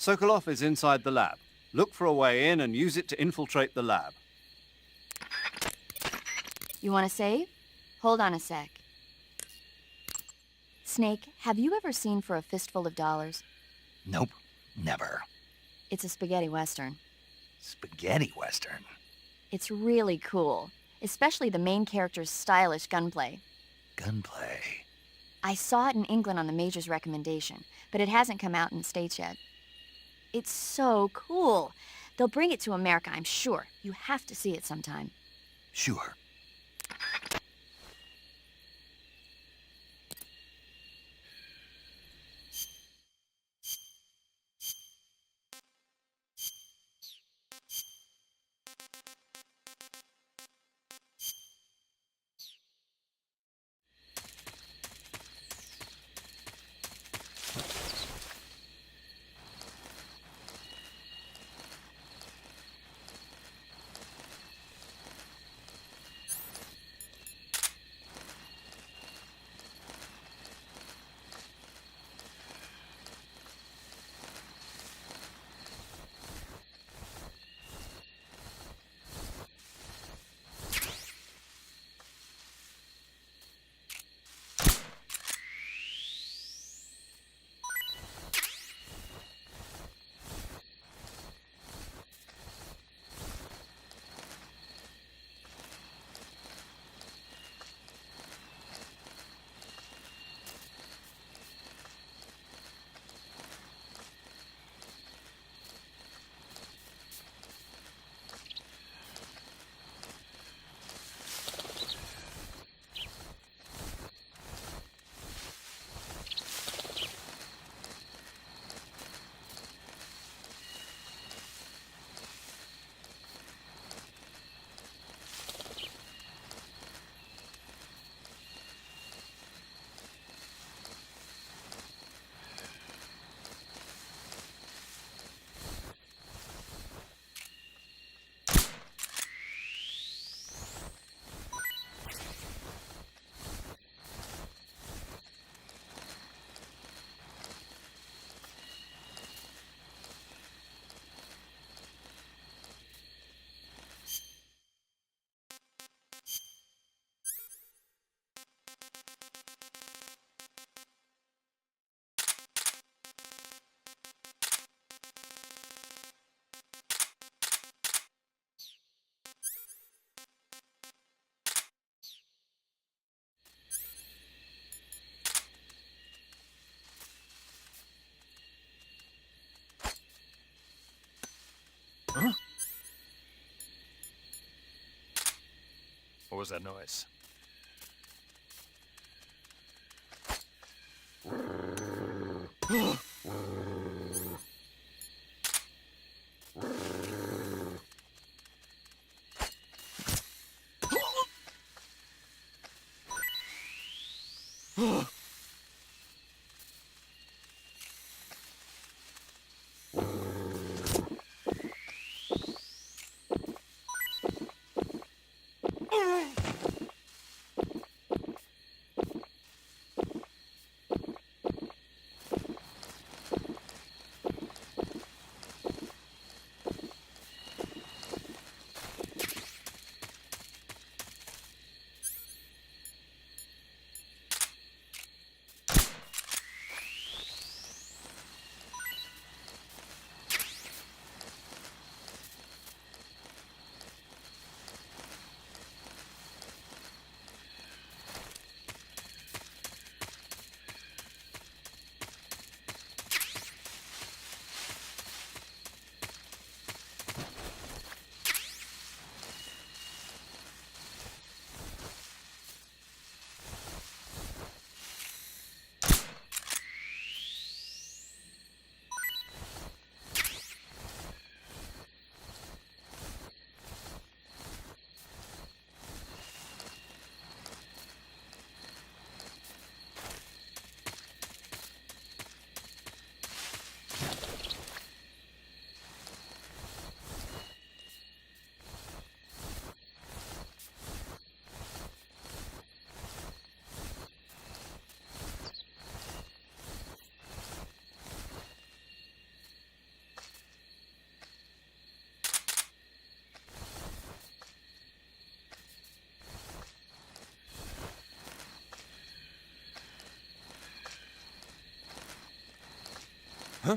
Sokolov is inside the lab. Look for a way in and use it to infiltrate the lab. You want to save? Hold on a sec. Snake, have you ever seen For a Fistful of Dollars? Nope, never. It's a spaghetti western. Spaghetti western? It's really cool, especially the main character's stylish gunplay. Gunplay? I saw it in England on the Major's recommendation, but it hasn't come out in the States yet. It's so cool. They'll bring it to America, I'm sure. You have to see it sometime. Sure. Huh? What was that noise?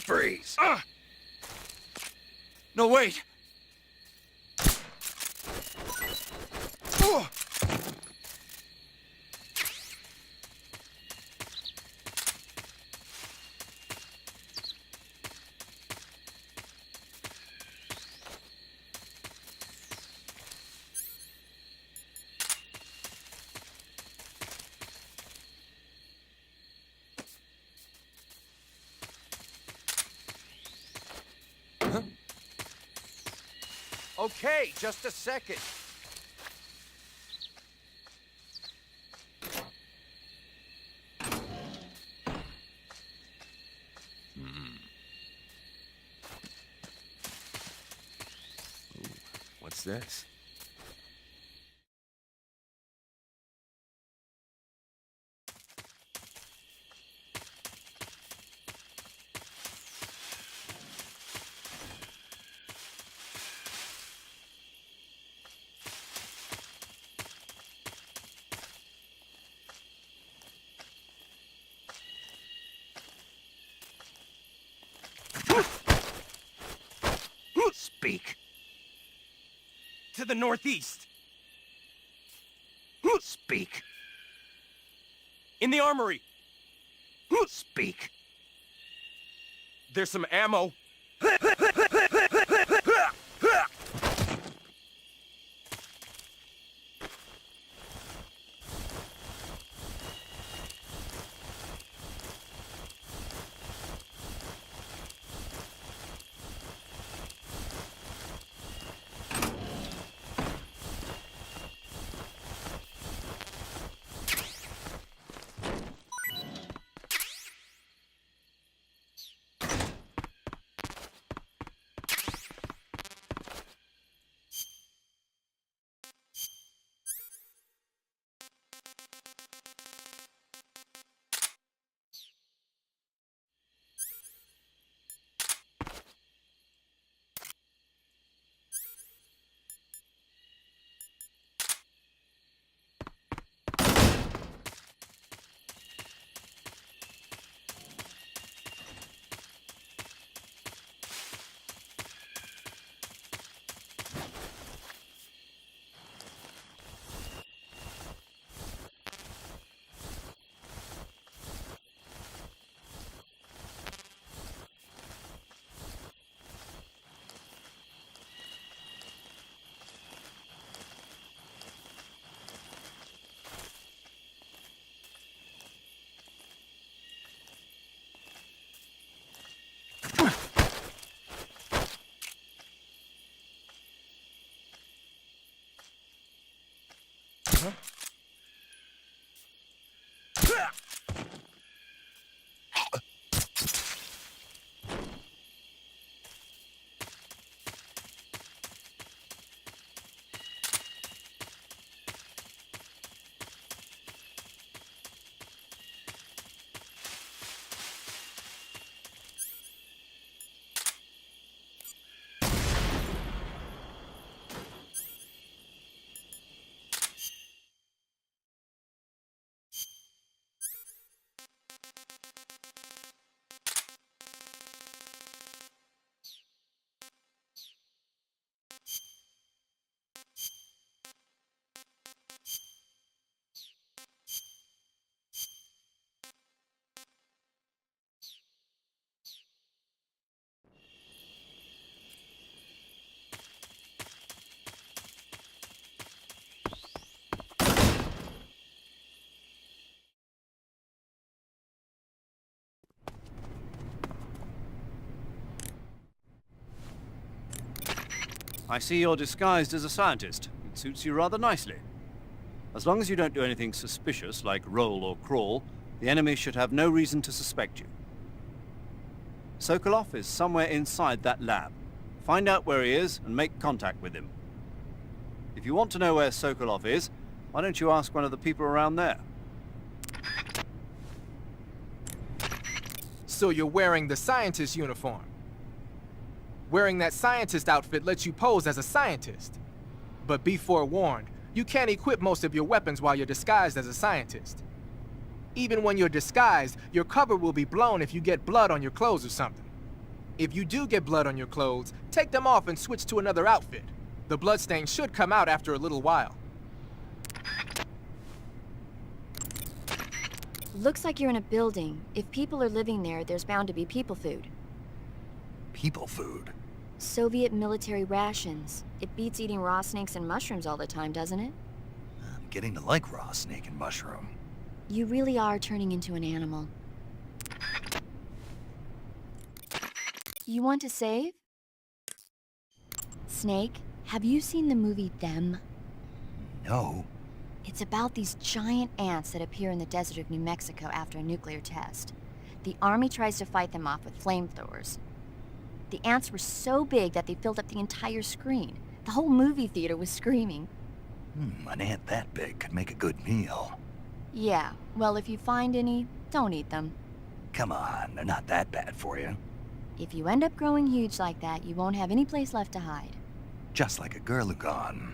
Freeze. No, wait! Okay, just a second. What's this? Speak. To the northeast, Speak. in the armory. Speak. There's some ammo. I see you're disguised as a scientist. It suits you rather nicely. As long as you don't do anything suspicious, like roll or crawl, the enemy should have no reason to suspect you. Sokolov is somewhere inside that lab. Find out where he is and make contact with him. If you want to know where Sokolov is, why don't you ask one of the people around there? So you're wearing the scientist uniform. Wearing that scientist outfit lets you pose as a scientist. But be forewarned, you can't equip most of your weapons while you're disguised as a scientist. Even when you're disguised, your cover will be blown if you get blood on your clothes or something. If you do get blood on your clothes, take them off and switch to another outfit. The bloodstain should come out after a little while. Looks like you're in a building. If people are living there, there's bound to be people food. People food? Soviet military rations. It beats eating raw snakes and mushrooms all the time, doesn't it? I'm getting to like raw snake and mushroom. You really are turning into an animal. You want to save? Snake, have you seen the movie Them? No. It's about these giant ants that appear in the desert of New Mexico after a nuclear test. The army tries to fight them off with flamethrowers. The ants were so big that they filled up the entire screen. The whole movie theater was screaming. An ant that big could make a good meal. Yeah, well, if you find any, don't eat them. Come on, they're not that bad for you. If you end up growing huge like that, you won't have any place left to hide. Just like a Gurlugon.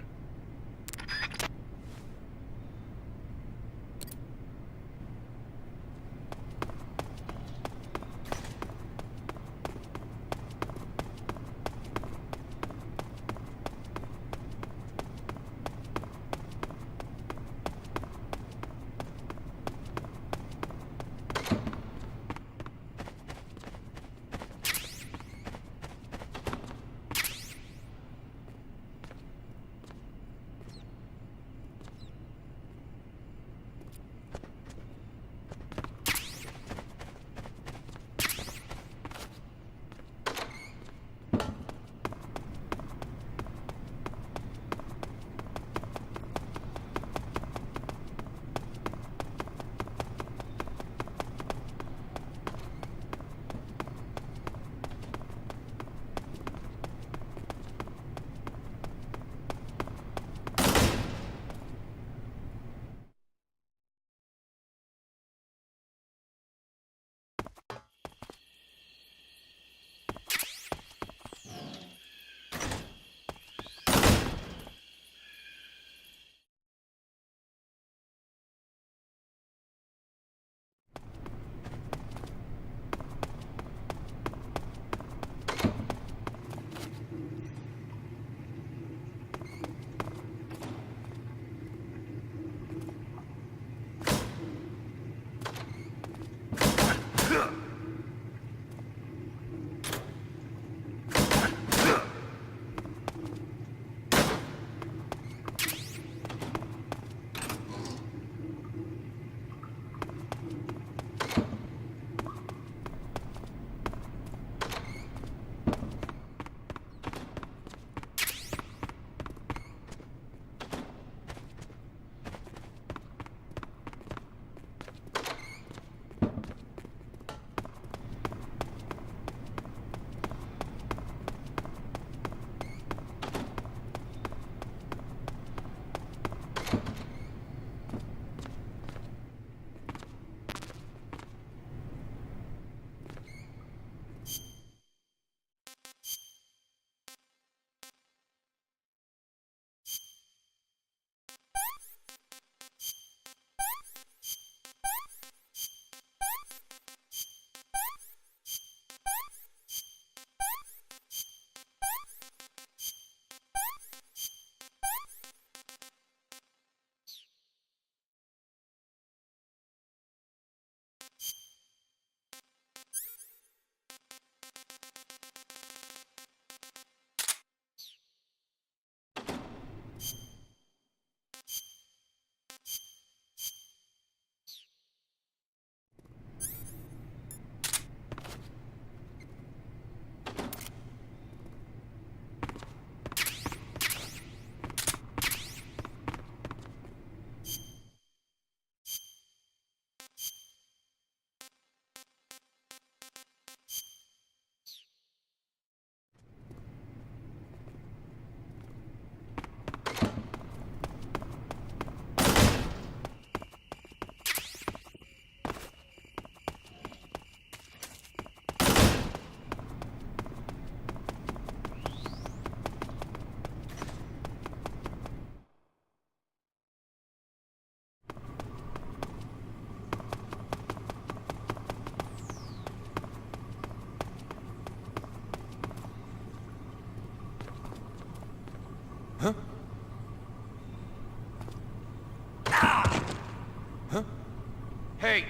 Hey!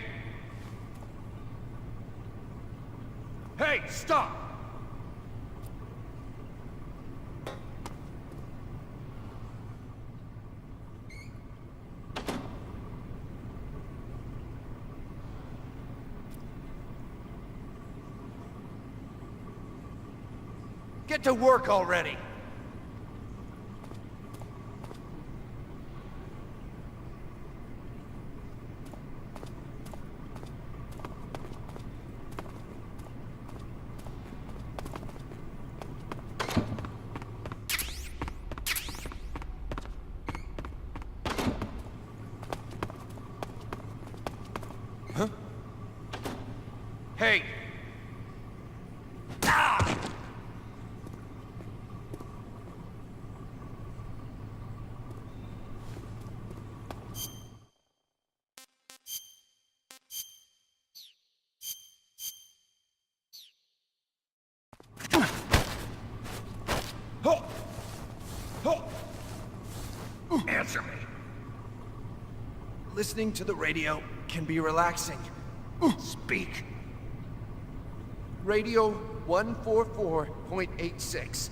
Hey, stop! Get to work already! Huh? Hey! Ah! Answer me. Listening to the radio can be relaxing. Speak. Radio 144.86.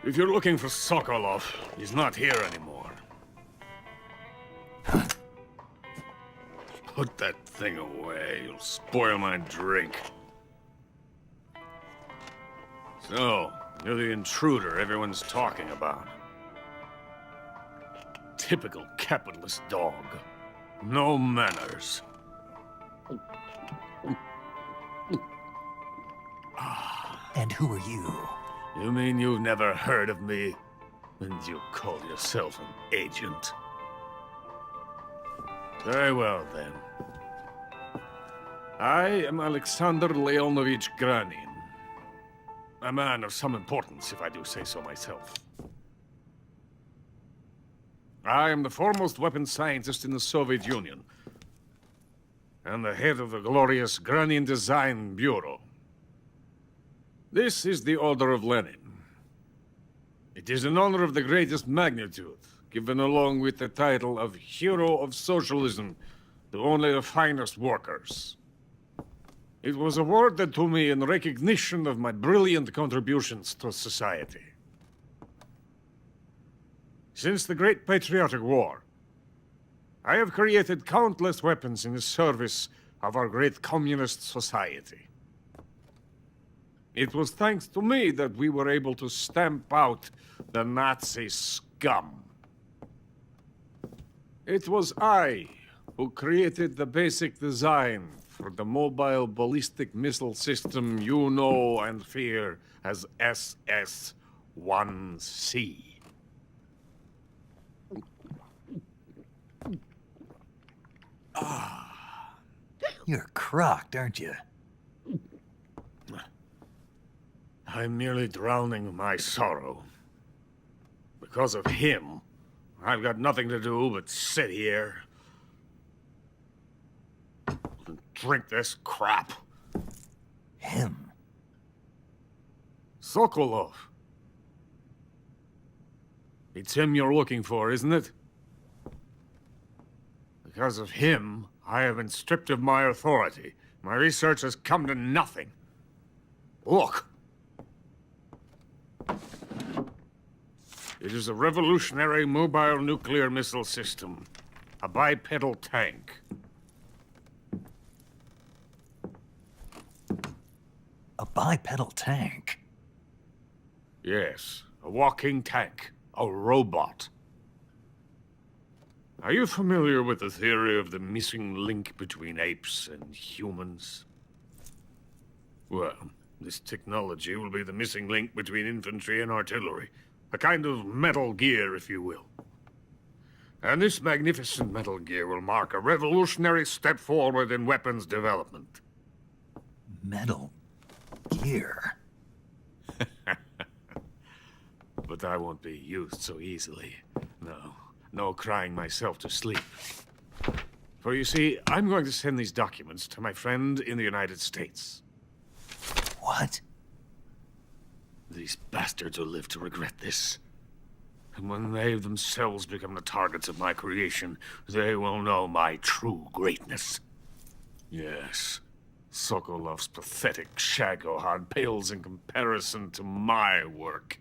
If you're looking for Sokolov, he's not here anymore. Put that thing away. You'll spoil my drink. So, you're the intruder everyone's talking about. Typical capitalist dog. No manners. And who are you? You mean you've never heard of me? And you call yourself an agent? Very well, then. I am Alexander Leonovich Granin. A man of some importance, if I do say so myself. I am the foremost weapons scientist in the Soviet Union, and the head of the glorious Granin Design Bureau. This is the Order of Lenin. It is an honor of the greatest magnitude, given along with the title of Hero of Socialism to only the finest workers. It was awarded to me in recognition of my brilliant contributions to society. Since the Great Patriotic War, I have created countless weapons in the service of our great communist society. It was thanks to me that we were able to stamp out the Nazi scum. It was I who created the basic design for the mobile ballistic missile system you know and fear as SS-1C. You're crocked, aren't you? I'm merely drowning my sorrow. Because of him, I've got nothing to do but sit here and drink this crap. Him? Sokolov. It's him you're looking for, isn't it? Because of him, I have been stripped of my authority. My research has come to nothing. Look. It is a revolutionary mobile nuclear missile system. A bipedal tank. A bipedal tank? Yes, a walking tank. A robot. Are you familiar with the theory of the missing link between apes and humans? Well, this technology will be the missing link between infantry and artillery. A kind of Metal Gear, if you will. And this magnificent Metal Gear will mark a revolutionary step forward in weapons development. Metal Gear? But I won't be used so easily. No crying myself to sleep. For you see, I'm going to send these documents to my friend in the United States. What? These bastards will live to regret this. And when they themselves become the targets of my creation, they will know my true greatness. Yes, Sokolov's pathetic Shagohod pales in comparison to my work.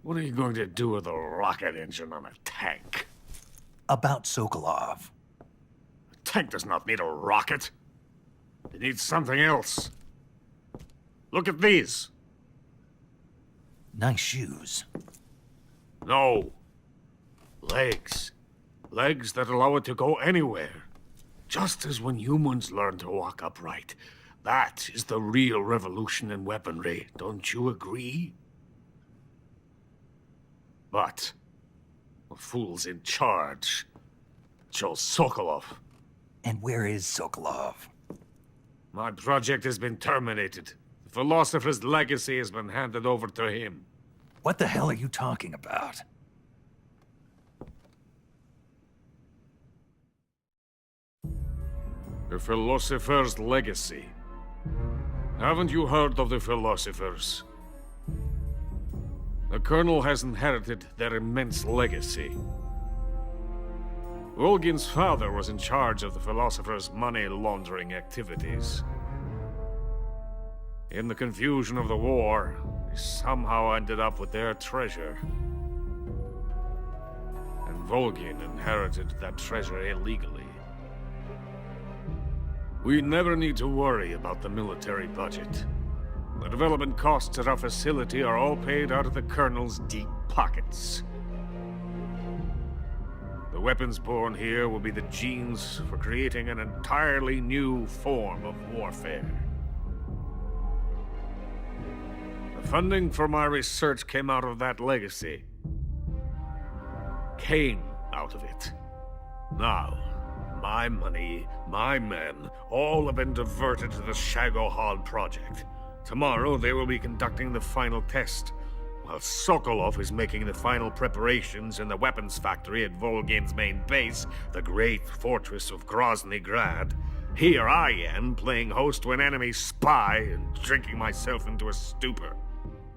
What are you going to do with a rocket engine on a tank? About Sokolov. A tank does not need a rocket. It needs something else. Look at these. Nice shoes. No. Legs. Legs that allow it to go anywhere. Just as when humans learn to walk upright. That is the real revolution in weaponry. Don't you agree? But the fool's in charge. Joe Sokolov. And where is Sokolov? My project has been terminated. The philosopher's legacy has been handed over to him. What the hell are you talking about? The philosopher's legacy. Haven't you heard of the philosophers? The Colonel has inherited their immense legacy. Volgin's father was in charge of the philosophers' money laundering activities. In the confusion of the war, We somehow ended up with their treasure. And Volgin inherited that treasure illegally. We never need to worry about the military budget. The development costs at our facility are all paid out of the Colonel's deep pockets. The weapons born here will be the genes for creating an entirely new form of warfare. The funding for my research came out of that legacy. Came out of it. Now, my money, my men, all have been diverted to the Shagohod project. Tomorrow they will be conducting the final test, while Sokolov is making the final preparations in the weapons factory at Volgin's main base, the great fortress of Grozny Grad. Here I am, playing host to an enemy spy and drinking myself into a stupor.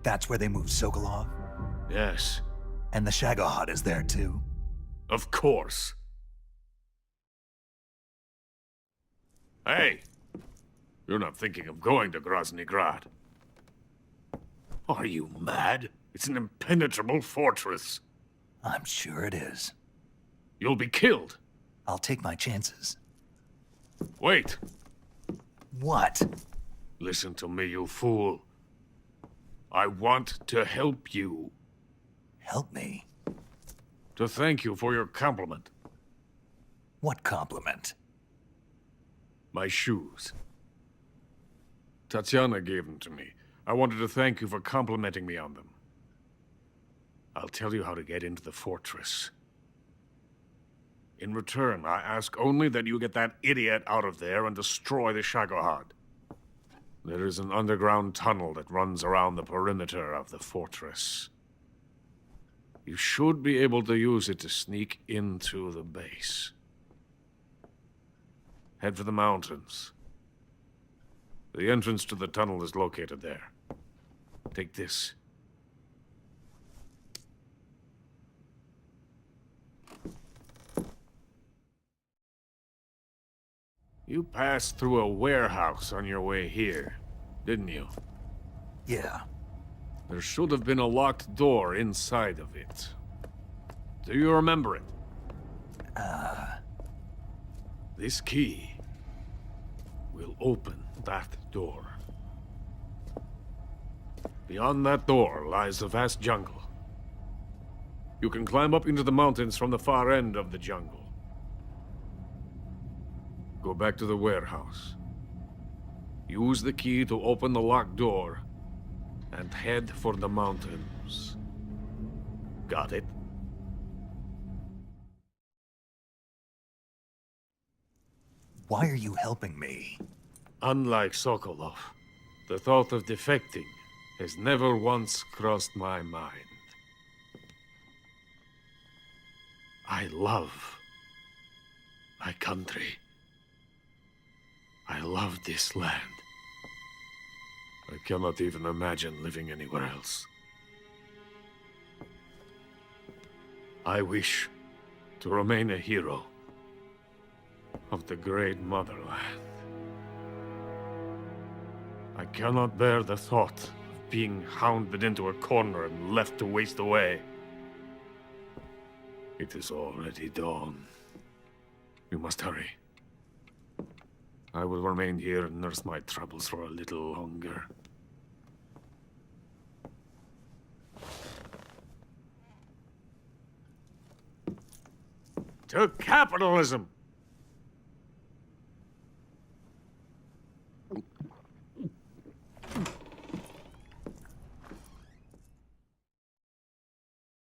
That's where they moved Sokolov? Yes, And the Shagohod is there too? of course. Hey! You're not thinking of going to Grozny Grad. Are you mad? It's an impenetrable fortress. I'm sure it is. You'll be killed. I'll take my chances. Wait. What? Listen to me, you fool. I want to help you. Help me? To thank you for your compliment. What compliment? My shoes. Tatiana gave them to me. I wanted to thank you for complimenting me on them. I'll tell you how to get into the fortress. In return, I ask only that you get that idiot out of there and destroy the Shagohod. There is an underground tunnel that runs around the perimeter of the fortress. You should be able to use it to sneak into the base. Head for the mountains. The entrance to the tunnel is located there. Take this. You passed through a warehouse on your way here, didn't you? Yeah. There should have been a locked door inside of it. Do you remember it? This key will open that door. Beyond that door lies a vast jungle. You can climb up into the mountains from the far end of the jungle. Go back to the warehouse. Use the key to open the locked door and head for the mountains. Got it? Why are you helping me? Unlike Sokolov, the thought of defecting has never once crossed my mind. I love my country. I love this land. I cannot even imagine living anywhere else. I wish to remain a hero of the great motherland. I cannot bear the thought of being hounded into a corner and left to waste away. It is already dawn. We must hurry. I will remain here and nurse my troubles for a little longer. To capitalism!